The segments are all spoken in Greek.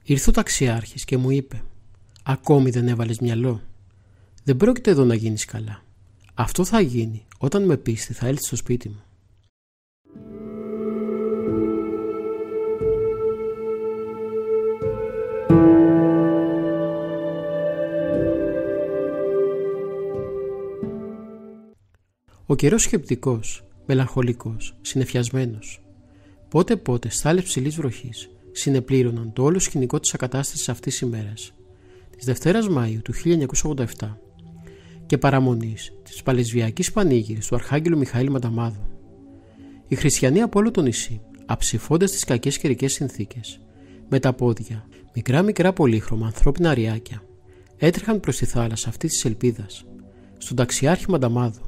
Ήρθε ο ταξιάρχης και μου είπε: «Ακόμη δεν έβαλες μυαλό? Δεν πρόκειται εδώ να γίνεις καλά. Αυτό θα γίνει όταν με πίστη θα έλθεις στο σπίτι μου». Ο καιρός σκεπτικός, μελαγχολικός, συννεφιασμένος. Πότε στάλες ψηλής βροχής συνεπλήρωναν το όλο σκηνικό της ακατάστασης αυτής της ημέρας, της Δευτέρας Μαΐου του 1987 και παραμονής της παλαισβιακής πανήγυρης του Αρχάγγελου Μιχαήλ Μανταμάδου. Οι χριστιανοί από όλο το νησί, αψηφώντας τις κακές καιρικές συνθήκες, με τα πόδια, μικρά πολύχρωμα ανθρώπινα αριάκια, έτρεχαν προς τη θάλασσα αυτής της ελπίδας, στον ταξιάρχη Μανταμάδου,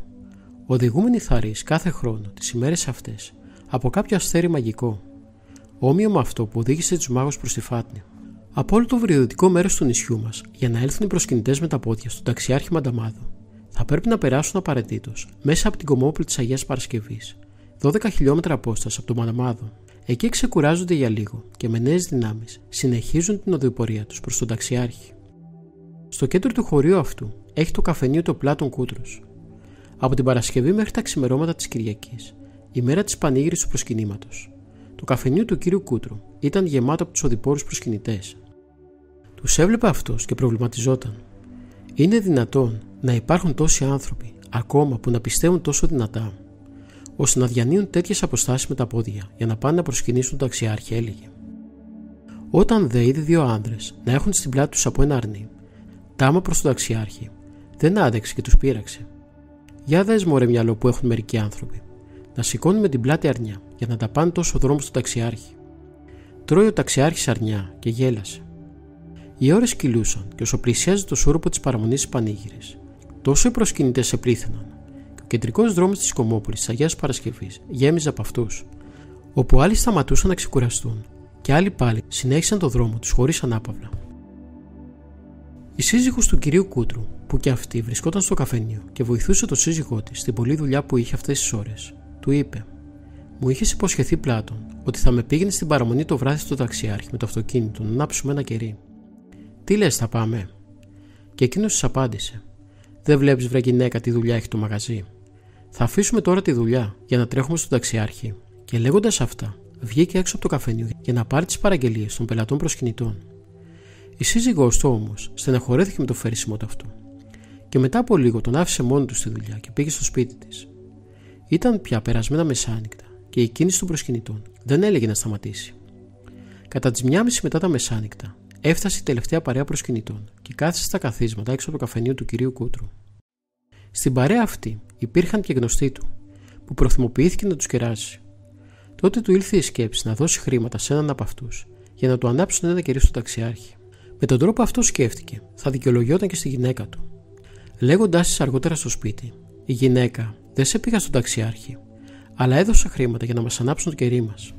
οδηγούμενοι θαρείς κάθε χρόνο τις ημέρες αυτές από κάποιο αστέρι μαγικό, όμοιο με αυτό που οδήγησε τους μάγους προς τη Φάτνη. Από όλο το βορειοδυτικό μέρος του νησιού μας, για να έλθουν οι προσκυνητές με τα πόδια στον ταξιάρχη Μανταμάδου, θα πρέπει να περάσουν απαραίτητος μέσα από την Κομμόπολη της Αγίας Παρασκευής, 12 χιλιόμετρα απόσταση από το Μανταμάδο. Εκεί ξεκουράζονται για λίγο και με νέες δυνάμεις συνεχίζουν την οδηπορία τους προς τον ταξιάρχη. Στο κέντρο του χωρίου αυτού έχει το καφενείο το Πλάτων Κούτρος. Από την Παρασκευή μέχρι τα ξημερώματα της Κυριακής, η μέρα της πανήγυρης του προσκυνήματος, το καφενείο του κύριου Κούτρου ήταν γεμάτο από τους οδηπόρους προσκυνητές. Τους έβλεπε αυτός και προβληματιζόταν. Είναι δυνατόν να υπάρχουν τόσοι άνθρωποι ακόμα που να πιστεύουν τόσο δυνατά, ώστε να διανύουν τέτοιες αποστάσεις με τα πόδια για να πάνε να προσκυνήσουν τον ταξιάρχη, έλεγε. Όταν δε είδε δύο άνδρες να έχουν στην πλάτη τους από ένα αρνί, τάμα προς τον ταξιάρχη, δεν άντεξε και τους πείραξε. Για δες μωρέ μυαλό που έχουν μερικοί άνθρωποι, να σηκώνουν με την πλάτη αρνιά για να τα πάνε τόσο δρόμο στον ταξιάρχη. Τρώει ο ταξιάρχης αρνιά και γέλασε. Οι ώρες κυλούσαν και όσο πλησιάζει το σώρουπο της παραμονής της πανήγυρης, τόσο οι προσκυνητές επλήθυναν και ο κεντρικός δρόμος της Κομμόπολης της Αγίας Παρασκευής γέμιζε από αυτούς, όπου άλλοι σταματούσαν να ξεκουραστούν και άλλοι πάλι συνέχισαν το δρόμο τους χωρίς ανάπαυλα. Η σύζυγος του κυρίου Κούτρου, που και αυτή βρισκόταν στο καφενείο και βοηθούσε τον σύζυγό της στην πολλή δουλειά που είχε αυτές τις ώρες, του είπε: «Μου είχες υποσχεθεί, Πλάτων, ότι θα με πήγαινε στην παραμονή το βράδυ στο ταξιάρχη με το αυτοκίνητο να ανάψουμε ένα κερί. Τι λες, θα πάμε?» Και εκείνος της απάντησε: «Δεν βλέπεις, βρε γυναίκα, τι δουλειά έχει το μαγαζί. Θα αφήσουμε τώρα τη δουλειά για να τρέχουμε στον ταξιάρχη». Και λέγοντας αυτά, βγήκε έξω από το καφενείο για να πάρει τις παραγγελίες των πελατών προσκυνητών. Η σύζυγός του όμως στεναχωρέθηκε με το φέρσιμο του αυτού και μετά από λίγο τον άφησε μόνο του στη δουλειά και πήγε στο σπίτι της. Ήταν πια περασμένα μεσάνυχτα και η κίνηση των προσκυνητών δεν έλεγε να σταματήσει. Κατά τις 1:30 μετά τα μεσάνυχτα έφτασε η τελευταία παρέα προσκυνητών και κάθισε στα καθίσματα έξω από το καφενείο του κυρίου Κούτρου. Στην παρέα αυτή υπήρχαν και γνωστοί του, που προθυμοποιήθηκε να τους κεράσει. Τότε του ήλθε η σκέψη να δώσει χρήματα σε έναν από αυτούς για να του ανάψουν ένα κερί στο ταξιάρχη. Με τον τρόπο αυτό σκέφτηκε, θα δικαιολογιόταν και στη γυναίκα του. Λέγοντάς της αργότερα στο σπίτι: «Η γυναίκα δεν σε πήγα στον ταξιάρχη, αλλά έδωσα χρήματα για να μας ανάψουν το κερί μας».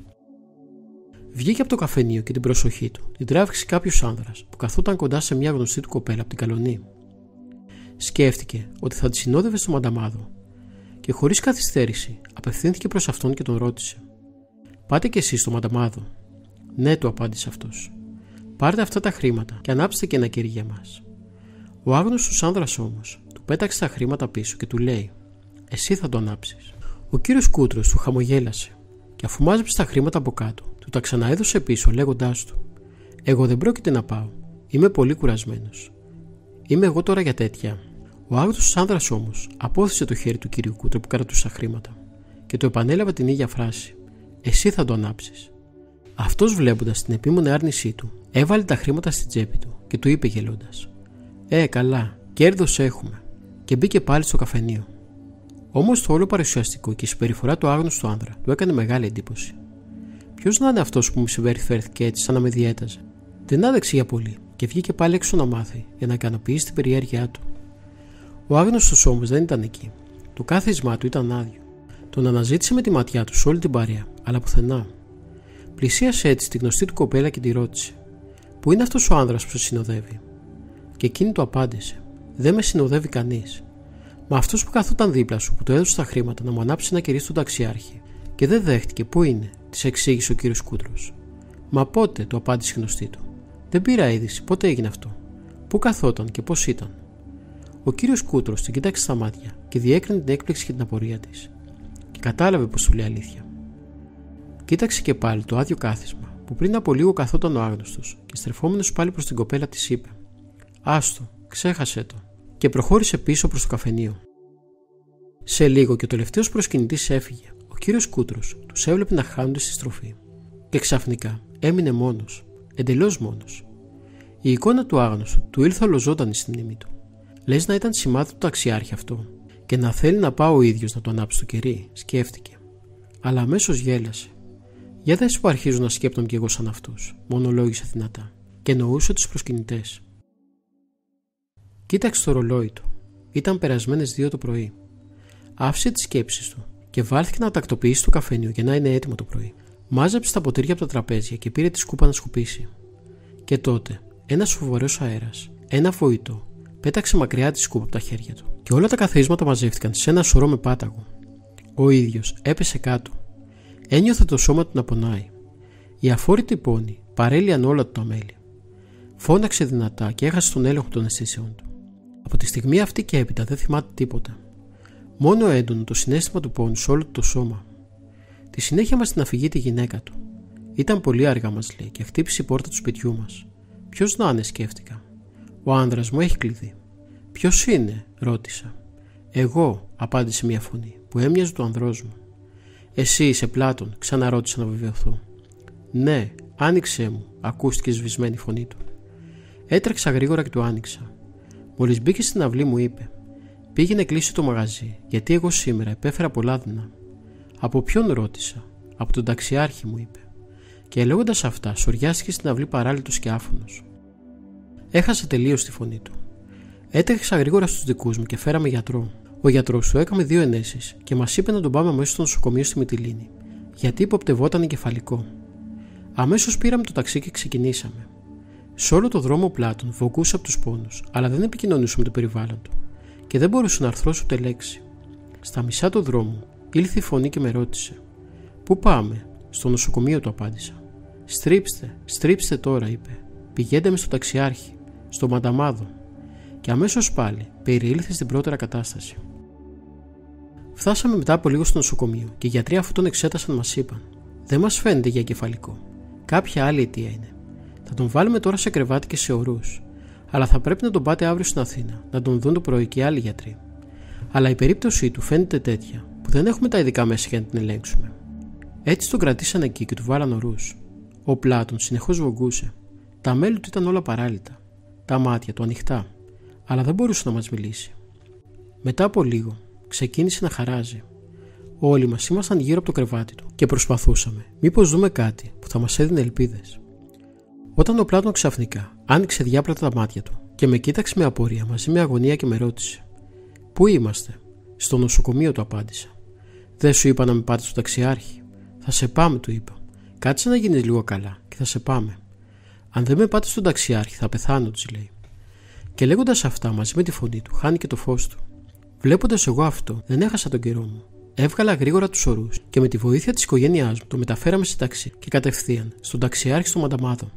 Βγήκε από το καφενείο και την προσοχή του την τράβηξε κάποιος άνδρας που καθόταν κοντά σε μια γνωστή του κοπέλα από την Καλονή. Σκέφτηκε ότι θα τη συνόδευε στο Μανταμάδο και χωρίς καθυστέρηση απευθύνθηκε προς αυτόν και τον ρώτησε: «Πάτε κι εσείς στο Μανταμάδο?» «Ναι», του απάντησε αυτός. «Πάρτε αυτά τα χρήματα και ανάψτε και ένα κερί για μας». Ο άγνωστος άνδρας όμως του πέταξε τα χρήματα πίσω και του λέει: «Εσύ θα το ανάψεις». Ο κύριος Κούτρος του χαμογέλασε και αφού μάζεψε τα χρήματα από κάτω, του τα ξαναέδωσε πίσω λέγοντάς του: «Εγώ δεν πρόκειται να πάω. Είμαι πολύ κουρασμένος. Είμαι εγώ τώρα για τέτοια». Ο άγνωστος άνδρας όμως απόθυσε το χέρι του κυρίου Κούτρου που κρατούσε τα χρήματα και του επανέλαβε την ίδια φράση: «Εσύ θα το ανάψεις». Αυτός, βλέποντας την επίμονη άρνησή του, έβαλε τα χρήματα στην τσέπη του και του είπε γελώντας: «Καλά, κέρδος έχουμε», και μπήκε πάλι στο καφενείο. Όμως το όλο παρουσιαστικό και η συμπεριφορά του άγνωστου άνδρα του έκανε μεγάλη εντύπωση. Ποιος να είναι αυτός που μου συμπεριφέρθηκε έτσι, σαν να με διέταζε? Δεν άδεξε για πολύ και βγήκε πάλι έξω να μάθει για να ικανοποιήσει την περιέργειά του. Ο άγνωστος όμως δεν ήταν εκεί. Το κάθισμά του ήταν άδειο. Τον αναζήτησε με τη ματιά του σε όλη την παρέα, αλλά πουθενά. Πλησίασε έτσι τη γνωστή του κοπέλα και τη ρώτησε: «Πού είναι αυτός ο άνδρας που σε συνοδεύει?» Και εκείνη του απάντησε: «Δεν με συνοδεύει κανείς. Μα αυτός που καθόταν δίπλα σου, που του έδωσε τα χρήματα να μου ανάψει ένα κερί στον ταξιάρχη και δεν δέχτηκε, πού είναι?» της εξήγησε ο κύριος Κούτρος. «Μα πότε?» του απάντησε η γνωστή του. Δεν πήρα είδηση πότε έγινε αυτό, πού καθόταν και πώς ήταν. Ο κύριος Κούτρος την κοίταξε στα μάτια και διέκρινε την έκπληξη και την απορία της. Και κατάλαβε πως του λέει αλήθεια. Κοίταξε και πάλι το άδειο κάθισμα που πριν από λίγο καθόταν ο άγνωστος και στρεφόμενος πάλι προς την κοπέλα της είπε: «Άστο, ξέχασε το», και προχώρησε πίσω προς το καφενείο. Σε λίγο και ο τελευταίος προσκυνητής έφυγε. Ο κύριος Κούτρος τους έβλεπε να χάνονται στη στροφή. Και ξαφνικά έμεινε μόνος, εντελώς μόνος. Η εικόνα του άγνωστου του ήλθε ολοζώντανη στη μνήμη του. Λες να ήταν σημάδι του ταξιάρχη αυτό, και να θέλει να πάω ο ίδιος να το ανάψει το κερί, σκέφτηκε. Αλλά αμέσως γέλασε. Για δες που αρχίζω να σκέπτομαι κι εγώ σαν αυτούς, μονολόγησε δυνατά, και εννοούσε τους προσκυνητές. Κοίταξε το ρολόι του. Ήταν περασμένες 2 το πρωί. Άφησε τις σκέψεις του και βάλθηκε να τακτοποιήσει το καφενείο για να είναι έτοιμο το πρωί. Μάζεψε τα ποτήρια από τα τραπέζια και πήρε τη σκούπα να σκουπίσει. Και τότε ένας φοβερός αέρας, ένα βόητο, πέταξε μακριά τη σκούπα από τα χέρια του, και όλα τα καθίσματα μαζεύτηκαν σε ένα σωρό με πάταγο. Ο ίδιος έπεσε κάτω. Ένιωθε το σώμα του να πονάει. Οι αφόρητοι πόνοι παρέλυαν όλα του τα μέλη. Φώναξε δυνατά και έχασε τον έλεγχο των αισθήσεων του. Από τη στιγμή αυτή και έπειτα δεν θυμάται τίποτα. Μόνο έντονο το συναίσθημα του πόνου σε όλο το σώμα. Τη συνέχεια μας την αφηγεί τη γυναίκα του. Ήταν πολύ αργά, μας λέει, και χτύπησε η πόρτα του σπιτιού μας. Ποιος να είναι, σκέφτηκα. Ο άνδρας μου έχει κλειδί. Ποιος είναι, ρώτησα. Εγώ, απάντησε μια φωνή που έμοιαζε του ανδρός μου. Εσύ είσαι Πλάτων, ξαναρώτησα να βεβαιωθώ. Ναι, άνοιξέ μου, ακούστηκε σβησμένη φωνή του. Έτρεξα γρήγορα και του άνοιξα. Μόλις μπήκε στην αυλή μου είπε: «Πήγαινε κλείσει το μαγαζί, γιατί εγώ σήμερα επέφερα πολλά δεινά». «Από ποιον?» ρώτησα. «Από τον ταξιάρχη», μου είπε. Και λέγοντας αυτά, σωριάστηκε στην αυλή παράλυτος και άφωνος. Έχασα τελείως τη φωνή του. Έτρεξα γρήγορα στους δικούς μου και φέραμε γιατρό. Ο γιατρός του έκαμε 2 ενέσεις και μας είπε να τον πάμε αμέσως στο νοσοκομείο στη Μυτιλήνη, γιατί υποπτευόταν εγκεφαλικό. Αμέσως πήραμε το ταξί και ξεκινήσαμε. Σε όλο το δρόμο ο Πλάτων βογγούσε από τους πόνους, αλλά δεν επικοινωνούσε με το περιβάλλον του και δεν μπορούσε να αρθρώσει ούτε λέξη. Στα μισά του δρόμου ήλθε η φωνή και με ρώτησε: «Πού πάμε?» «Στο νοσοκομείο», του απάντησα. Στρίψτε τώρα», είπε. «Πηγαίνετε με στο ταξιάρχη, στο Μανταμάδο». Και αμέσως πάλι περιήλθε στην πρώτερα κατάσταση. Φτάσαμε μετά από λίγο στο νοσοκομείο και οι γιατροί, αφού τον εξέτασαν, μας είπαν: «Δεν μας φαίνεται για εγκεφαλικό. Κάποια άλλη αιτία είναι. Θα τον βάλουμε τώρα σε κρεβάτι και σε ορούς. Αλλά θα πρέπει να τον πάτε αύριο στην Αθήνα, να τον δουν το πρωί και άλλοι γιατροί. Αλλά η περίπτωσή του φαίνεται τέτοια που δεν έχουμε τα ειδικά μέσα για να την ελέγξουμε». Έτσι τον κρατήσαν εκεί και του βάλαν ορούς. Ο Πλάτων συνεχώς βογγούσε. Τα μέλη του ήταν όλα παράλυτα, τα μάτια του ανοιχτά, αλλά δεν μπορούσε να μας μιλήσει. Μετά από λίγο ξεκίνησε να χαράζει. Όλοι μας ήμασταν γύρω από το κρεβάτι του και προσπαθούσαμε μήπως δούμε κάτι που θα μας έδινε ελπίδες. Όταν ο Πλάτων ξαφνικά άνοιξε διάπλατα τα μάτια του και με κοίταξε με απορία μαζί με αγωνία και με ρώτησε: «Πού είμαστε?» «Στο νοσοκομείο», του απάντησα. «Δεν σου είπα να με πάτε στο ταξιάρχη?» «Θα σε πάμε», του είπα. «Κάτσε να γίνεις λίγο καλά και θα σε πάμε». «Αν δεν με πάτε στον ταξιάρχη θα πεθάνω», της λέει. Και λέγοντας αυτά, μαζί με τη φωνή του, χάνηκε το φως του. Βλέποντας εγώ αυτό, δεν έχασα τον καιρό μου. Έβγαλα γρήγορα τους ορούς και με τη βοήθεια της οικογένειάς μου το μεταφέραμε σε ταξί και κατευθείαν στον ταξιάρχη στο Μανταμάδο.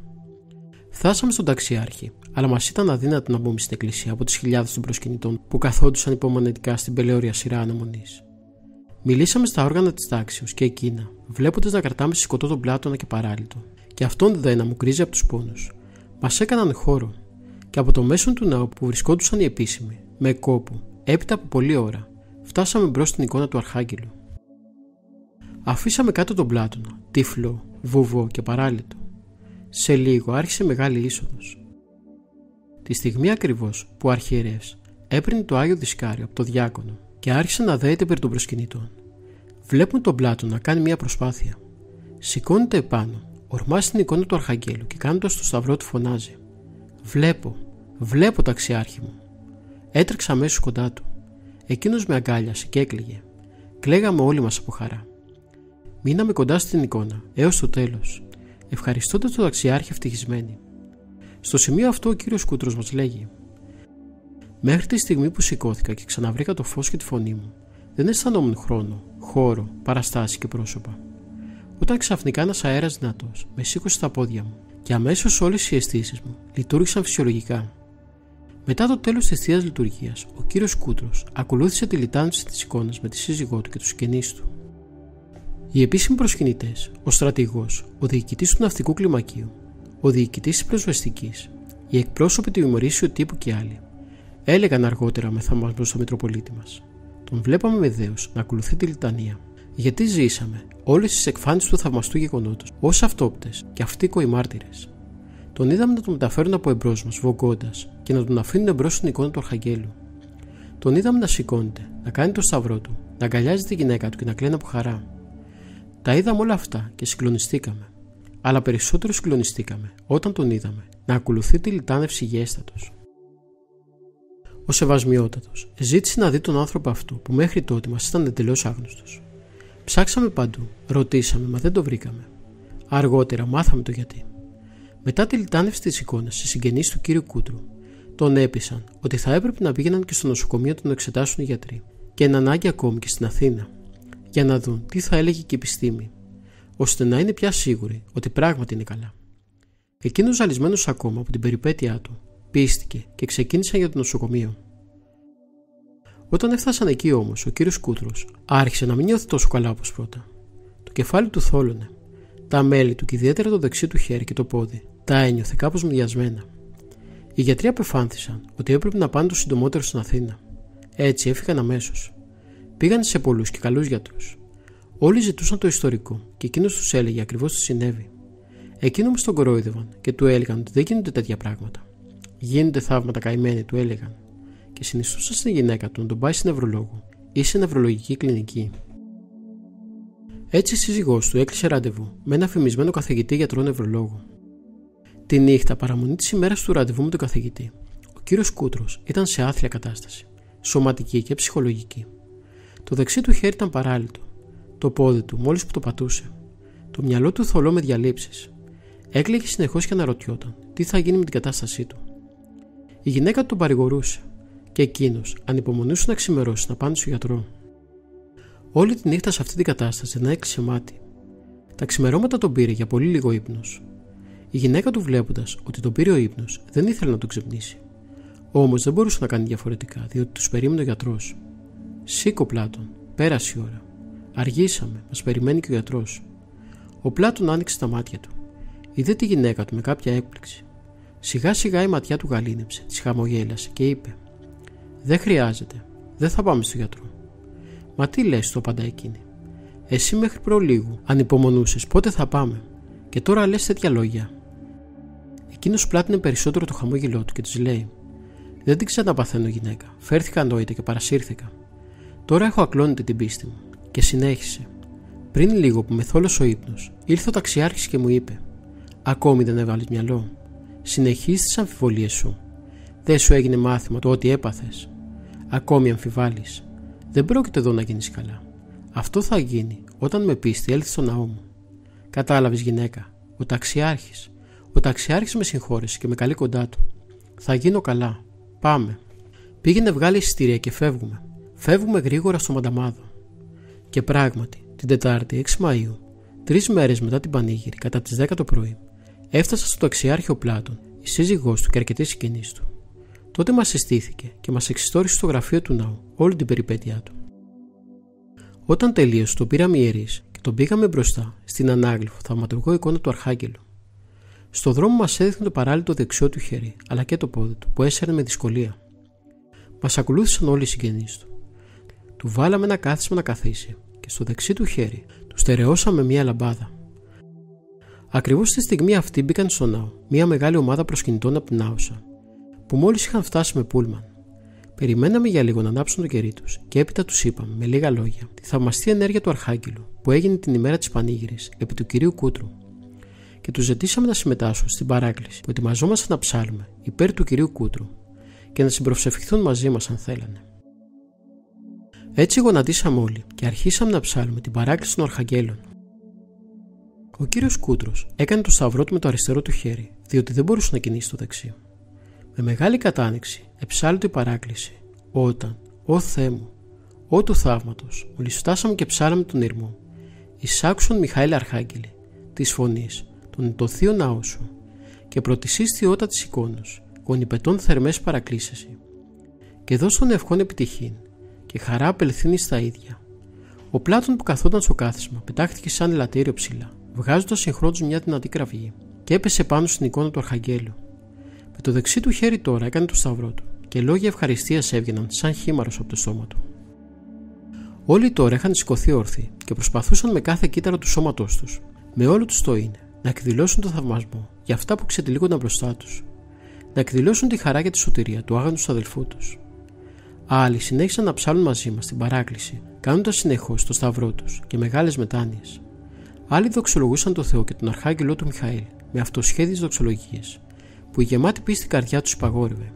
Φτάσαμε στον ταξιάρχη, αλλά μας ήταν αδύνατο να μπούμε στην εκκλησία από τις χιλιάδες των προσκυνητών που καθόντουσαν υπομονετικά στην πελαιώρια σειρά αναμονής. Μιλήσαμε στα όργανα της τάξεως και εκείνα, βλέποντας να κρατάμε σηκωτό τον Πλάτωνα και παράλυτο, και αυτόν δεν να μου κρίζει από τους πόνους. Μας έκαναν χώρο, και από το μέσον του ναού που βρισκόντουσαν οι επίσημοι, με κόπο, έπειτα από πολλή ώρα, φτάσαμε μπρος στην εικόνα του Αρχάγγελου. Αφήσαμε κάτω τον Πλάτωνα, τύφλο, βουβό και παράλυτο. Σε λίγο άρχισε μεγάλη είσοδος. Τη στιγμή ακριβώς που ο αρχιερεύς έπαιρνε το Άγιο Δισκάριο από το διάκονο και άρχισε να δέεται περί των προσκυνητών. Βλέπουμε τον Πλάτωνα να κάνει μια προσπάθεια. Σηκώνεται επάνω, ορμάζει την εικόνα του Αρχαγγέλου και κάνοντας το σταυρό του φωνάζει: Βλέπω ταξιάρχη μου». Έτρεξα αμέσως κοντά του. Εκείνος με αγκάλιασε και έκλαιγε. Κλαίγαμε όλοι μας από χαρά. Μείναμε κοντά στην εικόνα έως το τέλος, ευχαριστώντας τον ταξιάρχη ευτυχισμένοι. Στο σημείο αυτό ο κύριος Κούτρος μας λέγει: «Μέχρι τη στιγμή που σηκώθηκα και ξαναβρήκα το φως και τη φωνή μου, δεν αισθανόμουν χρόνο, χώρο, παραστάσεις και πρόσωπα. Όταν ξαφνικά ένας αέρας δυνατός με σήκωσε στα πόδια μου και αμέσως όλες οι αισθήσεις μου λειτουργήσαν φυσιολογικά. Μετά το τέλος της Θείας Λειτουργίας, ο κύριος Κούτρος ακολούθησε τη λιτάνιση της εικόνας με τη σύζυγό του και τους συγγενείς του. Οι επίσημοι προσκυνητές, ο στρατηγός, ο διοικητής του ναυτικού κλιμακίου, ο διοικητής της πυροσβεστικής, οι εκπρόσωποι του ημερήσιου τύπου και άλλοι, έλεγαν αργότερα με θαυμασμό στο Μητροπολίτη μας. Τον βλέπαμε με δέος να ακολουθεί τη λιτανία, γιατί ζήσαμε όλες τις εκφάνσεις του θαυμαστού γεγονότος ως αυτόπτες και αυτοίκοοι μάρτυρες. Τον είδαμε να τον μεταφέρουν από εμπρός μας, βογκώντας, και να τον αφήνουν εμπρός στην εικόνα του Αρχαγγέλου. Τον είδαμε να σηκώνεται, να κάνει το σταυρό του, να αγκαλιάζει τη γυναίκα του και να κλαίνει από χαρά. Τα είδαμε όλα αυτά και συγκλονιστήκαμε. Αλλά περισσότερο συγκλονιστήκαμε όταν τον είδαμε να ακολουθεί τη λιτάνευση γέστατος. Ο Σεβασμιότατος ζήτησε να δει τον άνθρωπο αυτό που μέχρι τότε μας ήταν εντελώς άγνωστος. Ψάξαμε παντού, ρωτήσαμε, μα δεν το βρήκαμε. Αργότερα μάθαμε το γιατί. Μετά τη λιτάνευση της εικόνας, οι συγγενείς του κύριου Κούτρου τον έπεισαν ότι θα έπρεπε να πήγαιναν και στο νοσοκομείο να τον εξετάσουν οι γιατροί, και εν ανάγκη ακόμη και στην Αθήνα, για να δουν τι θα έλεγε και η επιστήμη, ώστε να είναι πια σίγουροι ότι πράγματι είναι καλά. Εκείνος, ζαλισμένος ακόμα από την περιπέτειά του, πίστηκε και ξεκίνησαν για το νοσοκομείο. Όταν έφτασαν εκεί όμως, ο κύριος Κούτρος άρχισε να μην νιώθει τόσο καλά όπως πρώτα. Το κεφάλι του θόλωνε, τα μέλη του και ιδιαίτερα το δεξί του χέρι και το πόδι τα ένιωθε κάπως μοιασμένα. Οι γιατροί απεφάνθησαν ότι έπρεπε να πάνε το συντομότερο στην Αθήνα. Έτσι έφυγαν αμέσως. Πήγαν σε πολλούς και καλούς γιατρούς. Όλοι ζητούσαν το ιστορικό και εκείνος τους έλεγε ακριβώς τι συνέβη. Εκείνο όμως τον κορόιδευαν και του έλεγαν ότι δεν γίνονται τέτοια πράγματα. Γίνονται θαύματα, καημένοι, του έλεγαν, και συνιστούσαν στη γυναίκα του να τον πάει σε νευρολόγο ή σε νευρολογική κλινική. Έτσι η σύζυγός του έκλεισε ραντεβού με ένα φημισμένο καθηγητή γιατρό νευρολόγο. Τη νύχτα, παραμονή της ημέρας του ραντεβού με τον καθηγητή, ο κύριος Κούτρος ήταν σε άθλια κατάσταση, σωματική και ψυχολογική. Το δεξί του χέρι ήταν παράλυτο, το πόδι του μόλις που το πατούσε, το μυαλό του θολό με διαλήψεις. Έκλαιγε συνεχώς και αναρωτιόταν τι θα γίνει με την κατάστασή του. Η γυναίκα του τον παρηγορούσε και εκείνος ανυπομονούσε να ξημερώσει να πάνε στο γιατρό. Όλη τη νύχτα σε αυτή την κατάσταση δεν έκλεισε μάτι. Τα ξημερώματα τον πήρε για πολύ λίγο ύπνος. Η γυναίκα του, βλέποντας ότι τον πήρε ο ύπνος, δεν ήθελε να τον ξυπνήσει. Όμως δεν μπορούσε να κάνει διαφορετικά, διότι τους περίμενε ο γιατρός. «Σήκω, Πλάτων, πέρασε η ώρα. Αργήσαμε, μας περιμένει και ο γιατρός». Ο Πλάτων άνοιξε τα μάτια του. Είδε τη γυναίκα του με κάποια έκπληξη. Σιγά σιγά η ματιά του γαλήνεψε, της χαμογέλασε και είπε: «Δεν χρειάζεται, δεν θα πάμε στο γιατρό». «Μα τι λες», του απαντά εκείνη. «Εσύ μέχρι προλίγου ανυπομονούσες πότε θα πάμε, και τώρα λες τέτοια λόγια». Εκείνος πλάτινε περισσότερο το χαμόγελό του και της λέει: «Δεν την ξαναπαθαίνω, γυναίκα. Φέρθηκα ανόητα και παρασύρθηκα. Τώρα έχω ακλόνητη την πίστη μου». Και συνέχισε: «Πριν λίγο που με θόλωσε ο ύπνος, ήρθε ο ταξιάρχης και μου είπε: Ακόμη δεν έβαλες μυαλό. Συνεχίζεις τις αμφιβολίες σου. Δεν σου έγινε μάθημα το ότι έπαθες. Ακόμη αμφιβάλλεις. Δεν πρόκειται εδώ να γίνεις καλά. Αυτό θα γίνει όταν με πίστη έλθεις στο ναό μου. Κατάλαβες, γυναίκα, ο ταξιάρχης με συγχώρεσε και με καλεί κοντά του. Θα γίνω καλά. Πάμε. Πήγαινε, βγάλε εισιτήρια και φεύγουμε. Φεύγουμε γρήγορα στο Μανταμάδο». Και πράγματι, την Τετάρτη 6 Μαΐου, 3 μέρες μετά την πανήγυρη, κατά τις 10 το πρωί, έφτασε στο ταξιάρχη ο Πλάτων, η σύζυγός του και αρκετοί συγγενείς του. Τότε μας συστήθηκε και μας εξιστόρισε στο γραφείο του ναού όλη την περιπέτειά του. Όταν τελείωσε, τον πήραμε ιερείς και τον πήγαμε μπροστά στην ανάγλυφο θαυματουργό εικόνα του Αρχάγγελου. Στο δρόμο μας έδειχνε το παράλυτο δεξιό του χέρι, αλλά και το πόδι του, που έσαιρνε με δυσκολία. Μας ακολούθησαν όλοι οι συγγενείς του. Του βάλαμε ένα κάθισμα να καθίσει και στο δεξί του χέρι του στερεώσαμε μία λαμπάδα. Ακριβώς στη στιγμή αυτή μπήκαν στο ναό μία μεγάλη ομάδα προσκυνητών από την Άουσα, που μόλις είχαν φτάσει με πούλμαν. Περιμέναμε για λίγο να ανάψουν το κερί τους και έπειτα τους είπαμε με λίγα λόγια τη θαυμαστή ενέργεια του Αρχάγγελου που έγινε την ημέρα της πανήγυρης επί του κυρίου Κούτρου, και τους ζητήσαμε να συμμετάσχουν στην παράκληση που ετοιμαζόμασταν να ψάλουμε υπέρ του κυρίου Κούτρου και να συμπροσευχηθούν μαζί μας αν θέλανε. Έτσι γονατίσαμε όλοι και αρχίσαμε να ψάλουμε την παράκληση των Αρχαγγέλων. Ο κύριος Κούτρος έκανε το σταυρό του με το αριστερό του χέρι, διότι δεν μπορούσε να κινήσει το δεξί. Με μεγάλη κατάνοιξη εψάλλει η παράκληση: «Όταν, Ω Θεέ μου, Ω του θαύματος, μόλις φτάσαμε και ψάλαμε τον ήρμο, εισάξον Μιχαήλ Αρχάγγελε, της φωνής, τον το θείο ναό σου, και πρωτισίστη ότα της εικόνος, γονιπετών θερμές παρακλήσεσαι. Και δώσ' τον ευχών επιτυχήν, και χαρά απελθύνει στα ίδια. Ο Πλάτων που καθόταν στο κάθισμα πετάχτηκε σαν ελαττήριο ψηλά, βγάζοντας συγχρόνως μια δυνατή κραυγή, και έπεσε πάνω στην εικόνα του Αρχαγγέλου. Με το δεξί του χέρι τώρα έκανε το σταυρό του, και λόγια ευχαριστίας έβγαιναν σαν χήμαρος από το στόμα του. Όλοι τώρα είχαν σηκωθεί όρθιοι και προσπαθούσαν με κάθε κύτταρο του σώματός τους, με όλο τους το είναι, να εκδηλώσουν το θαυμασμό για αυτά που ξετυλίγονταν μπροστά τους, να εκδηλώσουν τη χαρά για τη σωτηρία του άγανου αδελφού τους. Άλλοι συνέχισαν να ψάλουν μαζί μας την παράκληση, κάνοντας συνεχώς το σταυρό τους και μεγάλες μετάνοιες. Άλλοι δοξολογούσαν το Θεό και τον Αρχάγγελό του Μιχαήλ με αυτοσχέδιες δοξολογίες, που η γεμάτη πίστη καρδιά τους υπαγόρευε.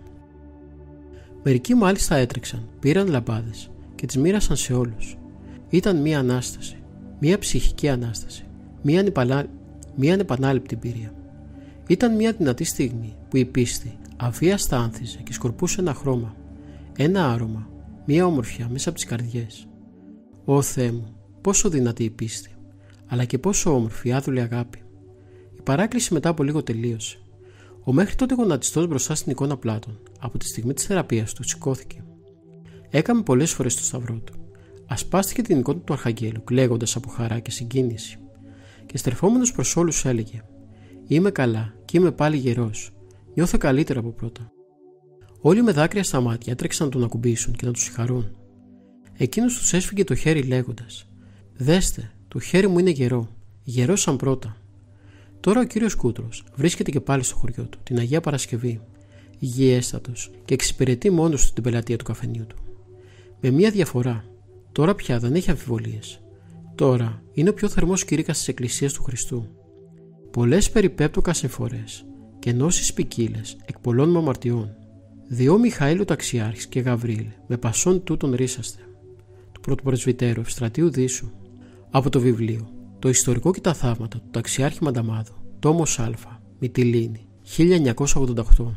Μερικοί μάλιστα έτρεξαν, πήραν λαμπάδες και τις μοίρασαν σε όλους. Ήταν μία ανάσταση, μία ψυχική ανάσταση, μία ανεπανάληπτη εμπειρία. Ήταν μία δυνατή στιγμή που η πίστη αβίαστα άνθιζε και σκορπούσε ένα χρώμα, ένα άρωμα, μία ομορφιά μέσα από τις καρδιές. Ω Θεέ μου, πόσο δυνατή η πίστη, αλλά και πόσο όμορφη η άδουλη αγάπη. Η παράκληση μετά από λίγο τελείωσε. Ο μέχρι τότε γονατιστός μπροστά στην εικόνα Πλάτων, από τη στιγμή της θεραπείας του, σηκώθηκε. Έκαμε πολλές φορές το σταυρό του. Ασπάστηκε την εικόνα του Αρχαγγέλου, κλαίγοντας από χαρά και συγκίνηση. Και στρεφόμενος προς όλους έλεγε: «Είμαι καλά και είμαι πάλι γερός. Νιώθω καλύτερα από πρώτα». Όλοι με δάκρυα στα μάτια έτρεξαν να τον ακουμπήσουν και να του συγχαρούν. Εκείνος τους έσφυγε το χέρι λέγοντας: «Δέστε, το χέρι μου είναι γερό, γερό σαν πρώτα». Τώρα ο κύριος Κούτρος βρίσκεται και πάλι στο χωριό του, την Αγία Παρασκευή, υγιέστατος και εξυπηρετεί μόνος του την πελατεία του καφενείου του. Με μία διαφορά, τώρα πια δεν έχει αμφιβολίες. Τώρα είναι ο πιο θερμός κηρύκας της Εκκλησίας του Χριστού. Πολλές περιπέπτωκα συμφορές και ενώσεις ποικίλες εκ πολλών αμαρτιών. Διό Μιχαήλ ο Ταξιάρχης και Γαβρίλ με πασόν τούτον ρίσαστε. Του πρωτοπρεσβυτέρου Ευστρατείου Δήσου. Από το βιβλίο «Το ιστορικό και τα θαύματα του Ταξιάρχη Μανταμάδο», τόμος Α, Μυτιλήνη, 1988.